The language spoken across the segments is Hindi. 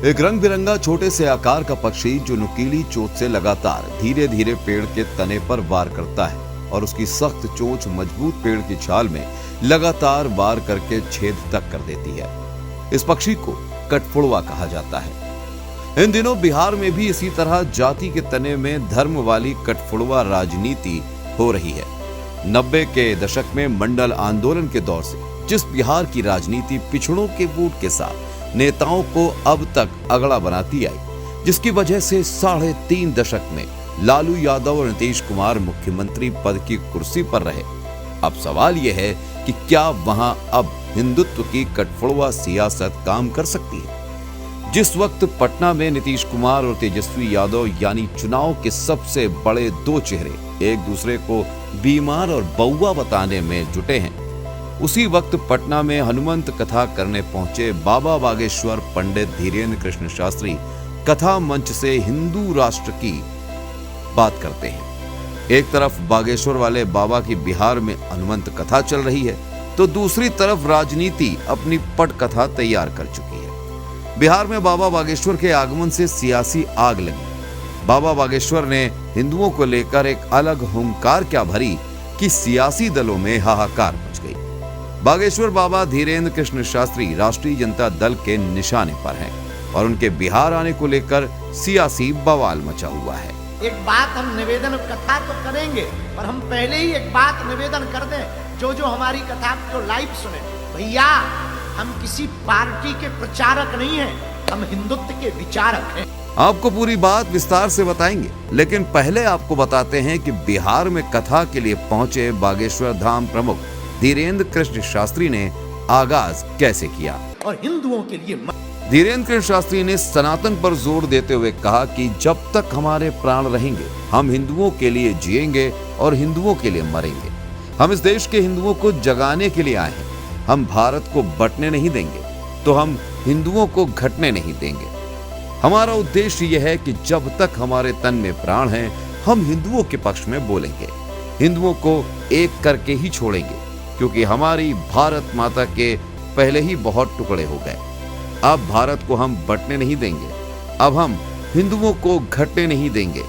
एक रंग बिरंगा छोटे से आकार का पक्षी जो नुकीली चोंच से लगातार धीरे धीरे पेड़ के तने पर वार करता है और उसकी सख्त चोंच मजबूत पेड़ की छाल में लगातार वार करके छेद तक कर देती है। इस पक्षी को कठफोड़वा कहा जाता है। इन दिनों बिहार में भी इसी तरह जाति के तने में धर्म वाली कठफोड़वा राजनीति हो रही है। 90 के दशक में मंडल आंदोलन के दौर से जिस बिहार की राजनीति पिछड़ों के वोट के साथ नेताओं को अब तक अगड़ा बनाती आई, जिसकी वजह से 3.5 दशक में लालू यादव और नीतीश कुमार मुख्यमंत्री पद की कुर्सी पर रहे। अब सवाल यह है कि क्या वहां अब हिंदुत्व की कठफोड़वा सियासत काम कर सकती है? जिस वक्त पटना में नीतीश कुमार और तेजस्वी यादव यानी चुनाव के सबसे बड़े दो चेहरे एक दूसरे को बीमार और बउआ बताने में जुटे हैं, उसी वक्त पटना में हनुमंत कथा करने पहुंचे बाबा बागेश्वर पंडित धीरेन्द्र कृष्ण शास्त्री कथा मंच से हिंदू राष्ट्र की बात करते हैं। एक तरफ बागेश्वर वाले बाबा की बिहार में हनुमंत कथा चल रही है, तो दूसरी तरफ राजनीति अपनी पट कथा तैयार कर चुकी है। बिहार में बाबा बागेश्वर के आगमन से सियासी आग लगी। बाबा बागेश्वर ने हिंदुओं को लेकर एक अलग हुंकार क्या भरी कि सियासी दलों में हाहाकार मच गई। बागेश्वर बाबा धीरेन्द्र कृष्ण शास्त्री राष्ट्रीय जनता दल के निशाने पर हैं और उनके बिहार आने को लेकर सियासी बवाल मचा हुआ है। एक बात हम निवेदन कथा तो करेंगे, पर हम पहले ही एक बात निवेदन कर दें, जो हमारी कथा को लाइव सुने, भैया हम किसी पार्टी के प्रचारक नहीं हैं, हम हिंदुत्व के विचारक हैं। आपको पूरी बात विस्तार से बताएंगे, लेकिन पहले आपको बताते हैं कि बिहार में कथा के लिए पहुंचे बागेश्वर धाम प्रमुख धीरेन्द्र कृष्ण शास्त्री ने आगाज कैसे किया और हिंदुओं के लिए धीरेन्द्र कृष्ण शास्त्री ने सनातन पर जोर देते हुए कहा कि जब तक हमारे प्राण रहेंगे हम हिंदुओं के लिए जिएंगे और हिंदुओं के लिए मरेंगे। हम इस देश के हिंदुओं को जगाने के लिए आए हैं। हम भारत को बंटने नहीं देंगे तो हम हिंदुओं को घटने नहीं देंगे। हमारा उद्देश्य यह है कि जब तक हमारे तन में प्राण हैं हम हिंदुओं के पक्ष में बोलेंगे, हिंदुओं को एक करके ही छोड़ेंगे, क्योंकि हमारी भारत माता के पहले ही बहुत टुकड़े हो गए। अब भारत को हम बंटने नहीं देंगे, अब हम हिंदुओं को घटने नहीं देंगे।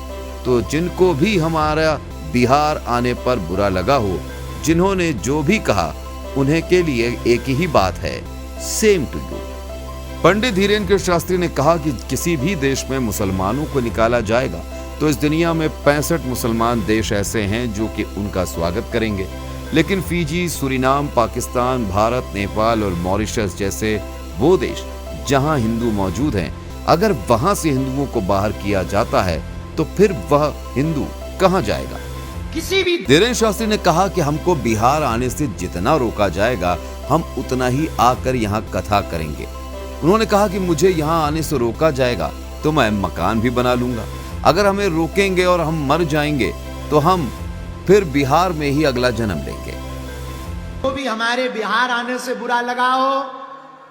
तो जिनको भी हमारा बिहार आने पर बुरा लगा हो, जिन्होंने जो भी कहा, उन्हें के लिए एक ही बात है, सेम टू यू। पंडित धीरेन्द्र कृष्ण शास्त्री ने कहा कि किसी भी देश में मुसलमानों को निकाला जाएगा तो इस दुनिया में 65 मुसलमान देश ऐसे हैं जो कि उनका स्वागत करेंगे, लेकिन फिजी, सूरीनाम, पाकिस्तान, भारत, नेपाल और मॉरिशस जैसे वो देश जहां हिंदू मौजूद हैं, अगर वहां से हिंदुओं को बाहर किया जाता है तो फिर वह हिंदू कहां जाएगा? किसी भी धीरेन्द्र शास्त्री ने कहा कि हमको बिहार आने से जितना रोका जाएगा हम उतना ही आकर यहाँ कथा करेंगे। उन्होंने कहा कि मुझे यहाँ आने से रोका जाएगा तो मैं मकान भी बना लूंगा। अगर हमें रोकेंगे और हम मर जाएंगे तो हम फिर बिहार में ही अगला जन्म लेंगे। तो भी हमारे बिहार आने से बुरा लगा हो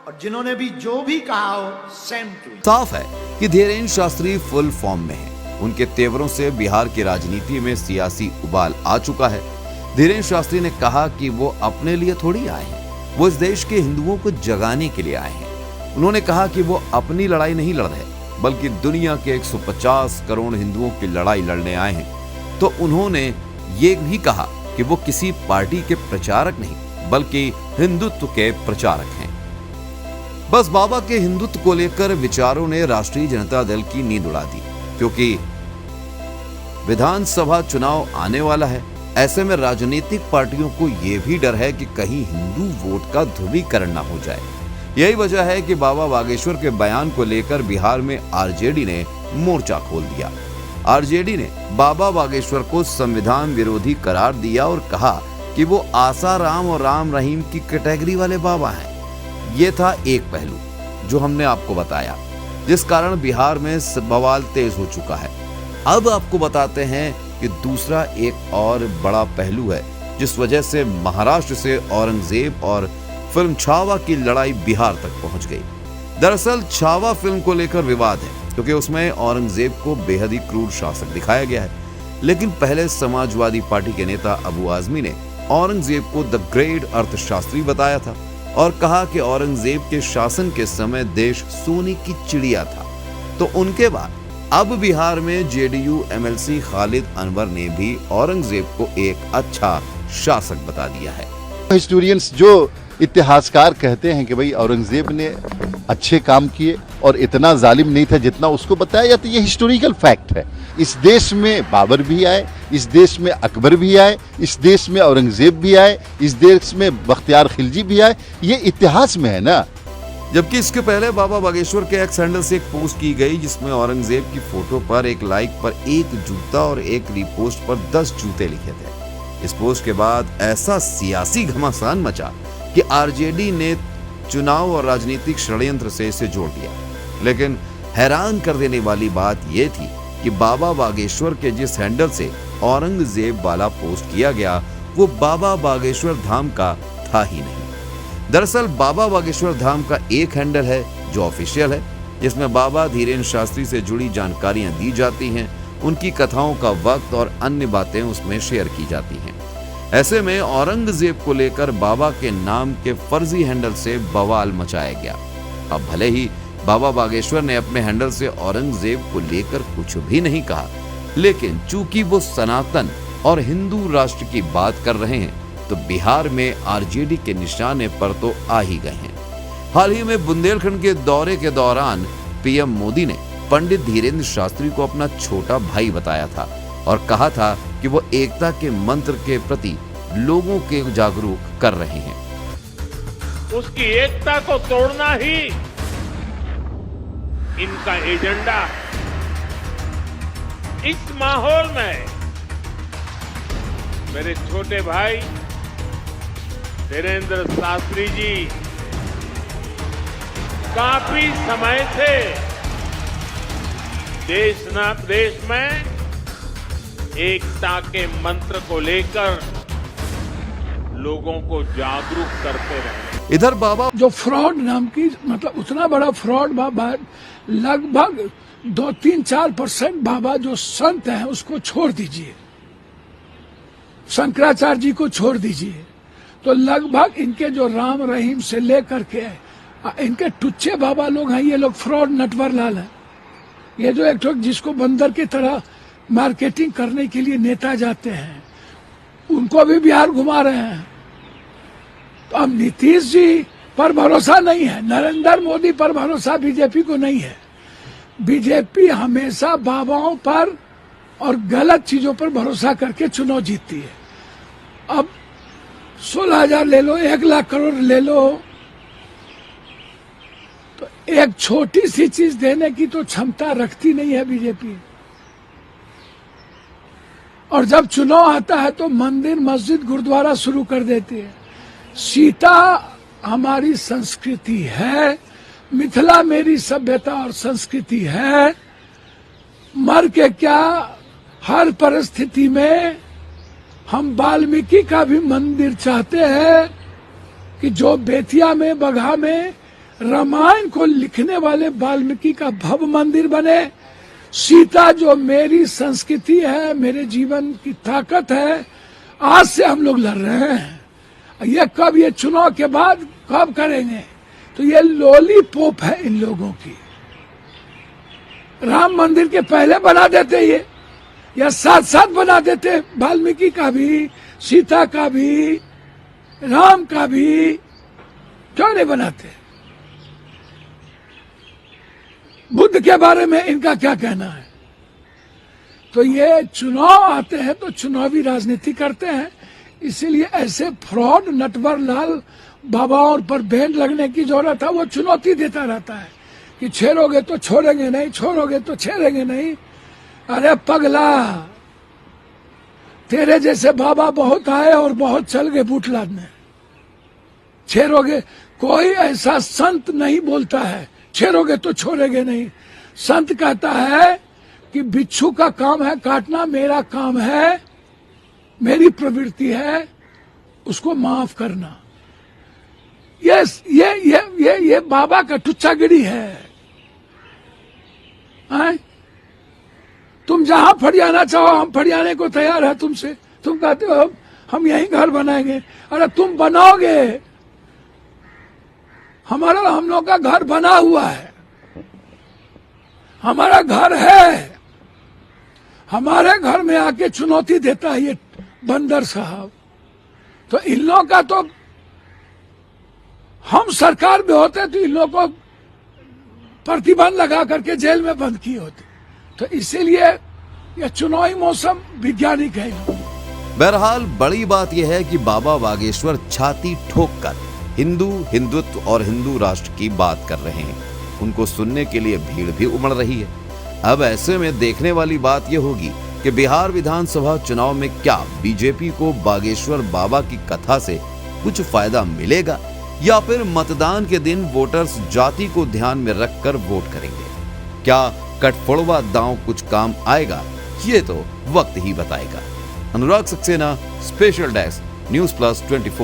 और जिन्होंने भी जो भी कहा हो, सेम टू। साफ है कि धीरेन्द्र शास्त्री फुल फॉर्म में हैं। उनके तेवरों से बिहार की राजनीति में सियासी उबाल आ चुका है। धीरेन्द्र शास्त्री ने कहा कि वो अपने लिए थोड़ी आए हैं, वो इस देश के हिंदुओं को जगाने के लिए आए हैं। उन्होंने कहा कि वो अपनी लड़ाई नहीं लड़ रहे, बल्कि दुनिया के 150 करोड़ हिंदुओं की लड़ाई लड़ने आए हैं। तो उन्होंने ये भी कहा कि वो किसी पार्टी के प्रचारक नहीं, बल्कि हिंदुत्व के प्रचारक हैं। बस बाबा के हिंदुत्व को लेकर विचारों ने राष्ट्रीय जनता दल की नींद उड़ा दी, क्योंकि विधानसभा चुनाव आने वाला है। ऐसे में राजनीतिक पार्टियों को यह भी डर है कि कहीं हिंदू वोट का ध्रुवीकरण न हो जाए। यही वजह है कि बाबा बागेश्वर के बयान को लेकर बिहार में आरजेडी ने मोर्चा खोल दिया। आरजेडी ने बाबा बागेश्वर को संविधान विरोधी करार दिया और कहा कि वो आसाराम और राम रहीम की कैटेगरी वाले बाबा हैं। ये था एक पहलू जो हमने आपको बताया, जिस कारण बिहार में बवाल तेज हो चुका है। अब आपको बताते हैं कि दूसरा एक और बड़ा पहलू है, जिस वजह से महाराष्ट्र से औरंगजेब और फिल्म छावा की लड़ाई बिहार तक पहुंच गई। दरअसल छावा फिल्म को लेकर विवाद है, क्योंकि उसमें औरंगजेब को बेहद ही क्रूर शासक दिखाया गया है। लेकिन पहले समाजवादी पार्टी के नेता अबू आजमी ने औरंगजेब को द ग्रेट अर्थशास्त्री बताया था और कहा कि औरंगजेब के शासन के समय देश सोने की चिड़िया था। तो उनके बाद अब बिहार में जेडीयू एमएलसी खालिद अनवर ने भी औरंगजेब को एक अच्छा शासक बता दिया है। हिस्टोरियंस जो इतिहासकार कहते हैं कि भाई औरंगजेब ने अच्छे काम किए और इतना जालिम नहीं था जितना उसको बताया जाता, ये हिस्टोरिकल फैक्ट है। इस देश में बाबर भी आए, इस देश में अकबर भी आए, इस देश में औरंगजेब भी आए, इस देश में बख्तियार खिलजी भी आए, ये इतिहास में है ना। जबकि इसके पहले बाबा बागेश्वर के एक्स हैंडल से एक पोस्ट की गई जिसमें औरंगजेब की फोटो पर एक लाइक पर 1 जूता और एक रीपोस्ट पर 10 जूते लिखे थे। इस पोस्ट के बाद ऐसा सियासी घमासान मचा कि आरजेडी ने चुनाव और राजनीतिक षड्यंत्र से इसे जोड़ दिया। लेकिन हैरान कर देने वाली बात यह थी कि बाबा बागेश्वर के जिस हैंडल से औरंगजेब वाला पोस्ट किया गया वो बाबा बागेश्वर धाम का था ही नहीं। दरअसल बाबा बागेश्वर धाम का एक हैंडल है जो ऑफिशियल है, जिसमें बाबा धीरेन्द्र शास्त्री से जुड़ी जानकारियां दी जाती हैं, उनकी कथाओं का वक्त और अन्य बातें उसमें शेयर की जाती हैं। ऐसे में औरंगजेब को लेकर बाबा के नाम के फर्जी हैंडल से बवाल मचाया गया। अब भले ही बाबा बागेश्वर ने अपने हैंडल से औरंगजेब को लेकर कुछ भी नहीं कहा, लेकिन चूंकि वो सनातन और हिंदू राष्ट्र की बात कर रहे हैं तो बिहार में आरजेडी के निशाने पर तो आ ही गए हैं। हाल ही में बुंदेलखंड के दौरे के दौरान पीएम मोदी ने पंडित धीरेन्द्र शास्त्री को अपना छोटा भाई बताया था और कहा था कि वो एकता के मंत्र के प्रति लोगों के जागरूक कर रहे हैं। उसकी एकता को तोड़ना ही इनका एजेंडा है। इस माहौल में मेरे छोटे भाई धीरेन्द्र शास्त्री जी काफी समय से देश में एकता के मंत्र को लेकर लोगों को जागरूक करते रहे। इधर बाबा जो फ्रॉड नाम की मतलब उतना बड़ा फ्रॉड बाबा, लगभग 2-3-4% बाबा जो संत हैं उसको छोड़ दीजिए, शंकराचार्य जी को छोड़ दीजिए, तो लगभग इनके जो राम रहीम से लेकर के इनके टुच्चे बाबा लोग हैं, ये लोग फ्रॉड नटवर लाल है। ये जो एक लोग जिसको बंदर की तरह मार्केटिंग करने के लिए नेता जाते हैं उनको भी बिहार घुमा रहे हैं। तो अब नीतीश जी पर भरोसा नहीं है, नरेंद्र मोदी पर भरोसा बीजेपी को नहीं है। बीजेपी हमेशा बाबाओं पर और गलत चीजों पर भरोसा करके चुनाव जीतती है। अब 16,000 ले लो, 1 लाख करोड़ ले लो, तो एक छोटी सी चीज देने की तो क्षमता रखती नहीं है बीजेपी। और जब चुनाव आता है तो मंदिर मस्जिद गुरुद्वारा शुरू कर देती है। सीता हमारी संस्कृति है, मिथिला मेरी सभ्यता और संस्कृति है, मर के क्या हर परिस्थिति में हम वाल्मीकि का भी मंदिर चाहते हैं कि जो बेतिया में बगहा में रामायण को लिखने वाले वाल्मीकि का भव्य मंदिर बने। सीता जो मेरी संस्कृति है, मेरे जीवन की ताकत है, आज से हम लोग लड़ रहे हैं। ये कब, ये चुनाव के बाद कब करेंगे? तो ये लॉलीपॉप है इन लोगों की। राम मंदिर के पहले बना देते ये, या साथ साथ बना देते, वाल्मीकि का भी, सीता का भी, राम का भी, क्यों नहीं बनाते? बुद्ध के बारे में इनका क्या कहना है? तो ये चुनाव आते हैं तो चुनावी राजनीति करते हैं, इसीलिए ऐसे फ्रॉड नटवर लाल बाबाओं पर बैन लगने की जरूरत है। वो चुनौती देता रहता है कि छेड़ोगे तो छोड़ेंगे नहीं, छोड़ोगे तो छेड़ेंगे नहीं। अरे पगला, तेरे जैसे बाबा बहुत आए और बहुत चल गए बूट लादने। छेड़ोगे, कोई ऐसा संत नहीं बोलता है छेड़ोगे तो छोड़ेगे नहीं। संत कहता है कि बिच्छू का काम है काटना, मेरा काम है, मेरी प्रवृत्ति है उसको माफ करना। ये बाबा का टुच्चागिरी है। तुम जहां फरियाना चाहो हम फरियाने को तैयार है तुमसे। तुम कहते हो हम यहीं घर बनाएंगे। अरे तुम बनाओगे हम लोग का घर बना हुआ है, हमारा घर है। हमारे घर में आके चुनौती देता है ये बंदर साहब। तो इन लोगों का तो हम सरकार में होते तो इन लोगों को प्रतिबंध लगा करके जेल में बंद किए होते। तो इसीलिए यह चुनावी मौसम वैज्ञानिक है। बहरहाल बड़ी बात यह है कि बाबा बागेश्वर छाती ठोककर हिंदू, हिंदुत्व और हिंदू राष्ट्र की बात कर रहे हैं। उनको सुनने के लिए भीड़ भी उमड़ रही है। अब ऐसे में देखने वाली बात यह होगी कि बिहार विधानसभा चुनाव में क्या बीजेपी को बागेश्वर बाबा की कथा से कुछ फायदा मिलेगा या फिर मतदान के दिन वोटर्स जाति को ध्यान में रखकर वोट करेंगे। क्या कटफोड़वा दांव कुछ काम आएगा, ये तो वक्त ही बताएगा। Anurag Saxena, special desk, news plus 24।